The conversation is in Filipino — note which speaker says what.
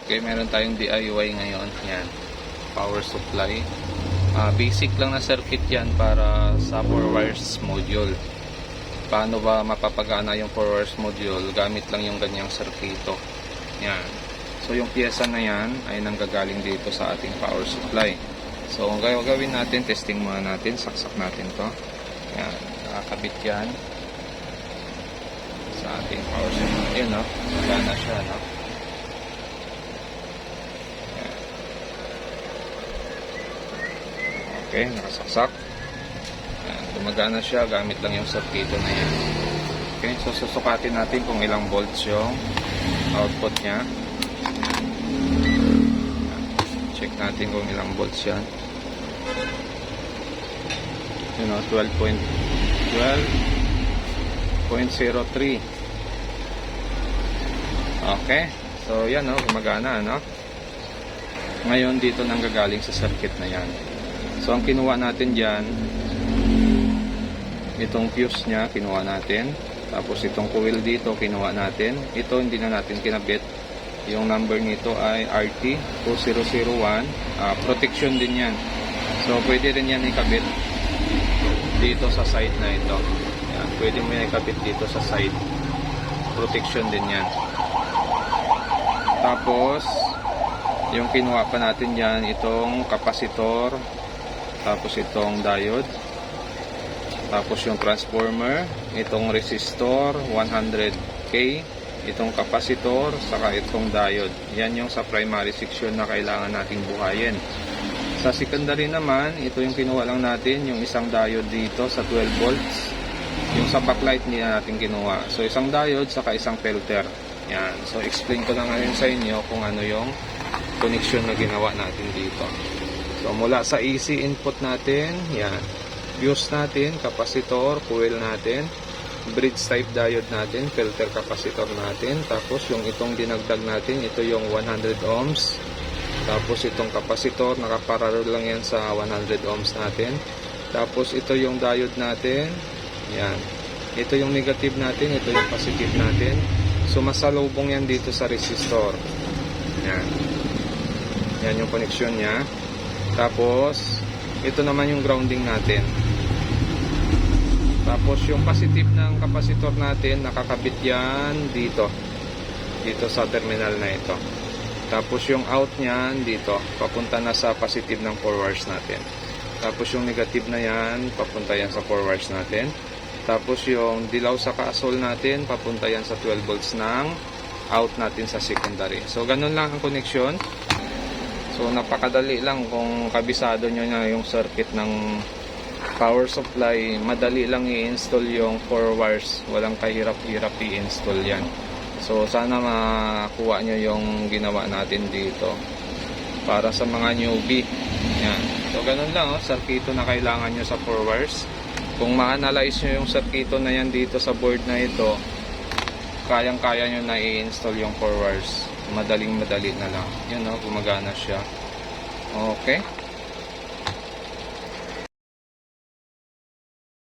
Speaker 1: Okay, meron tayong DIY ngayon. Yan, power supply. Basic lang na circuit yan para sa 4 wires module. Paano ba mapapagana yung 4 wires module? Gamit lang yung ganyang circuito. Yan. So yung pyesa na yan ay nanggagaling dito sa ating power supply. So ang gagawin natin, testing muna natin, saksak natin to. Yan, nakakabit yan sa ating power supply. Yun, no? Gana siya, no? Yan. Okay, nakasaksak. Yan, gumagana siya gamit lang yung circuito na yan. Okay, so susukatin natin kung ilang volts yung output nya. Check natin kung ilang volts yan. You know, 12.03. Okay, so yan, no, gumagana, no? Ngayon dito nanggagaling sa circuit na yan. So ang kinuha natin dyan, itong fuse nya kinuha natin, tapos itong coil dito kinuha natin. Ito hindi na natin kinabit. Yung number nito ay RT2001. Protection din yan, so pwede rin yan ikabit dito sa side na ito. Yan, pwede mo yan ikabit dito sa side. Protection din yan. Tapos yung kinuha pa natin dyan, itong kapasitor, tapos itong diode, tapos yung transformer, itong resistor 100K, itong kapasitor, saka itong diode. Yan yung sa primary section na kailangan nating buhayin. Sa secondary naman, ito yung kinuha lang natin, yung isang diode dito sa 12 volts. Yung sa backlight hindi na natin kinuha. So isang diode saka isang filter. Yan. So explain ko na ngayon sa inyo kung ano yung connection na ginawa natin dito. So mula sa AC input natin, yan, fuse natin, kapasitor, coil natin, bridge type diode natin, filter capacitor natin, tapos yung itong dinagdag natin, ito yung 100 ohms, tapos itong kapasitor, nakaparallel lang yan sa 100 ohms natin, tapos ito yung diode natin, yan, ito yung negative natin, ito yung positive natin, sumasalubong yan dito sa resistor, yan, yan yung connection nya. Tapos ito naman yung grounding natin. Tapos yung positive ng kapasitor natin, nakakabit yan dito sa terminal na ito. Tapos yung out niyan dito, papunta na sa positive ng 4 wires natin. Tapos yung negative na yan, papunta yan sa 4 wires natin. Tapos yung dilaw sa kaasol natin, papunta yan sa 12 volts ng out natin sa secondary. So ganun lang ang connection. So napakadali lang kung kabisado nyo na yung circuit ng power supply. Madali lang i-install yung 4 wires. Walang kahirap-hirap i-install yan. So sana makuha nyo yung ginawa natin dito para sa mga newbie. Yan. So ganun lang, circuito na kailangan nyo sa 4 wires. Kung ma-analyze nyo yung circuito na yan dito sa board na ito, kayang-kaya nyo na i-install yung 4 wires. Madaling-madali na lang. Yun, no? Gumagana siya. Okay.